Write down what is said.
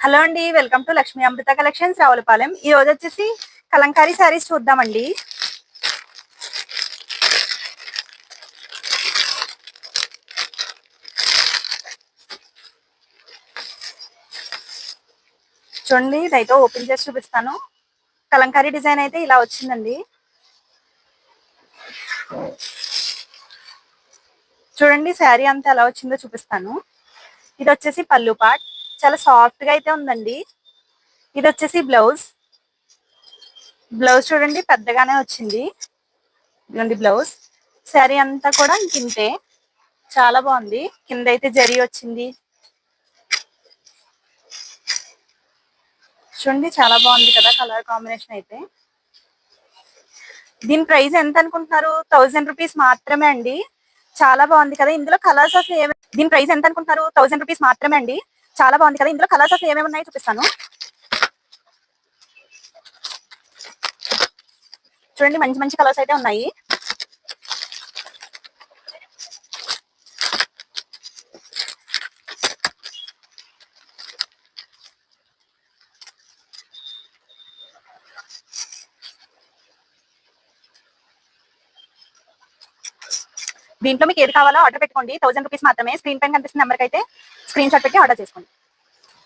Hello అండి, welcome to Lakshmi Amrutha collections Ravulapalem. ఈ రోజు వచ్చేసి కలంకారీ శారీస్ చూద్దామండి. చూడండి, ఇదైతే ఓపెన్ చేసి చూపిస్తాను. కలంకారీ డిజైన్ అయితే ఇలా వచ్చిందండి. చూడండి శారీ అంతా ఎలా వచ్చిందో చూపిస్తాను. ఇది వచ్చేసి పళ్ళు పార్ట్, చాలా సాఫ్ట్ గా అయితే ఉందండి. ఇది వచ్చేసి బ్లౌజ్. బ్లౌజ్ చూడండి పెద్దగానే వచ్చింది. ఇదిగోండి బ్లౌజ్. శారీ అంతా కూడా ఇంతే, చాలా బాగుంది. కింద అయితే జరీ వచ్చింది. చూడండి చాలా బాగుంది కదా కలర్ కాంబినేషన్ అయితే. దీని ప్రైస్ ఎంత అనుకుంటున్నారు? 1000 రూపీస్ మాత్రమే అండి. చాలా బాగుంది కదా. ఇందులో కలర్స్ అసలు ఏమి, దీని ప్రైస్ ఎంత అనుకుంటున్నారు? 1000 రూపీస్ మాత్రమే అండి. చాలా బాగుంది కదా. ఇందులో కలర్స్ అసలు ఏమేమి ఉన్నాయో చూపిస్తాను. చూడండి మంచి మంచి కలర్స్ అయితే ఉన్నాయి. దీంట్లో మీకు ఏది కావాలో ఆర్డర్ పెట్టుకోండి. 1000 రూపీస్ మాత్రమే. స్క్రీన్ పైన కనిపిస్తున్న నెంబర్కి అయితే స్క్రీన్ షాట్ పెట్టి ఆర్డర్ చేసుకోండి.